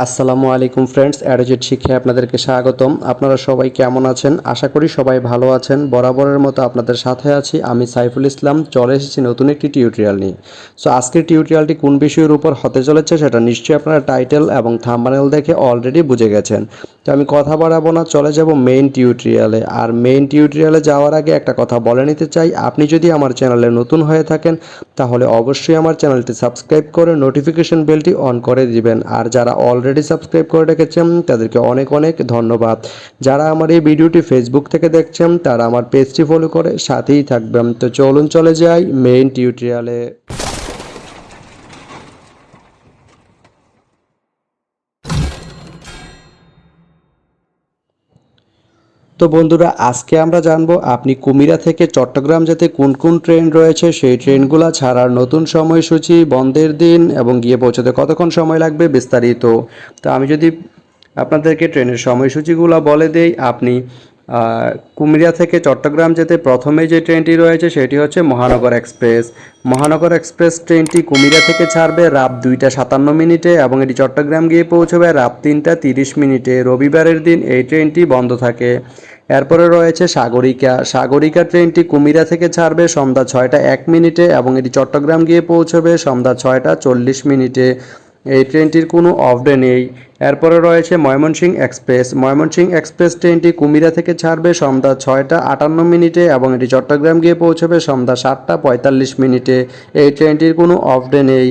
আসসালামু আলাইকুম ফ্রেন্ডস, অ্যাডোজেট শিক্ষায় আপনাদেরকে স্বাগতম। আপনারা সবাই কেমন আছেন? আশা করি সবাই ভালো আছেন। বরাবরের মতো আপনাদের সাথে আছি আমি সাইফুল ইসলাম। চলে এসেছি নতুন একটি টিউটোরিয়াল নিয়ে। সো আজকের টিউটোরিয়ালটি কোন বিষয়ের উপর হতে চলেছে সেটা নিশ্চয়ই আপনারা টাইটেল এবং থাম্বনেল দেখে অলরেডি বুঝে গেছেন। তো আমি কথা বাড়াবো না, চলে যাব মেইন টিউটোরিয়ালে। আর মেইন টিউটোরিয়ালে যাওয়ার আগে একটা কথা বলে নিতে চাই, আপনি যদি আমার চ্যানেলে নতুন হয়ে থাকেন তাহলে অবশ্যই আমার চ্যানেলটি সাবস্ক্রাইব করে নোটিফিকেশন বেলটি অন করে দিবেন। আর যারা অলরেডি সাবস্ক্রাইব করে রেখেছেন তাদেরকে অনেক অনেক ধন্যবাদ। যারা আমার এই ভিডিওটি ফেসবুক থেকে দেখছেন তারা আমার পেজটি ফলো করে সাথেই থাকবেন। তো চলুন চলে যাই মেইন টিউটোরিয়ালে। তো বন্ধুরা, আজকে আমরা জানবো আপনি কুমিরা থেকে চট্টগ্রাম যেতে কোন কোন ট্রেন রয়েছে, সেই ট্রেনগুলো ছাড়ার নতুন সময়সূচি, বন্ধের দিন এবং গিয়ে পৌঁছতে কতক্ষণ সময় লাগবে বিস্তারিত। তো আমি যদি আপনাদেরকে ট্রেনের সময়সূচিগুলো বলে দেই, আপনি কুমিরা থেকে চট্টগ্রাম যেতে প্রথমে যে ট্রেনটি রয়েছে সেটি হচ্ছে মহানগর এক্সপ্রেস। মহানগর এক্সপ্রেস ট্রেনটি কুমিরা থেকে ছাড়বে রাত 2:57 এবং এটি চট্টগ্রাম গিয়ে পৌঁছবে রাত 3:30। রবিবারের দিন এই ট্রেনটি বন্ধ থাকে। এরপরে রয়েছে সাগরিকা। সাগরিকা ট্রেনটি কুমিরা থেকে ছাড়বে সন্ধ্যা 6:01 এবং এটি চট্টগ্রাম গিয়ে পৌঁছবে সন্ধ্যা 6:40। এই ট্রেনটির কোনো অফ ডে নেই। এরপরে রয়েছে ময়মনসিংহ এক্সপ্রেস। ময়মনসিংহ এক্সপ্রেস ট্রেনটি কুমিরা থেকে ছাড়বে সন্ধ্যা 6:58 এবং এটি চট্টগ্রাম গিয়ে পৌঁছবে সন্ধ্যা 7:45। এই ট্রেনটির কোনো অফ ডে নেই।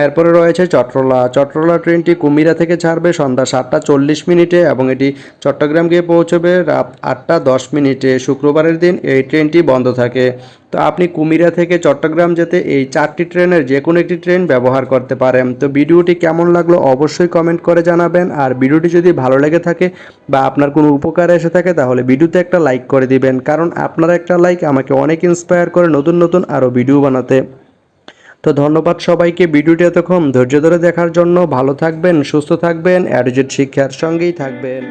এরপরে রয়েছে চট্টলা। চট্টলা ট্রেনটি কুমিরা থেকে ছাড়বে সন্ধ্যা 7:40 এবং এটি চট্টগ্রাম গিয়ে পৌঁছবে রাত 8:10। শুক্রবারের দিন এই ট্রেনটি বন্ধ থাকে। তো আপনি কুমিরা থেকে চট্টগ্রাম যেতে এই 4টি ট্রেনের যে কোনো একটি ট্রেন ব্যবহার করতে পারেন। তো ভিডিওটি কেমন লাগলো অবশ্যই কমেন্ট করে জানাবেন। আর ভিডিওটি যদি ভালো লেগে থাকে বা আপনার কোনো উপকারে এসে থাকে তাহলে ভিডিওতে একটা লাইক করে দিবেন, কারণ আপনার একটা লাইক আমাকে অনেক ইন্সপায়ার করে নতুন নতুন আরও ভিডিও বানাতে। তো ধন্যবাদ সবাইকে ভিডিওটি এতক্ষণ ধৈর্য ধরে দেখার জন্য। ভালো থাকবেন, সুস্থ থাকবেন, অ্যাডোজেট শিক্ষার সঙ্গেই থাকবেন।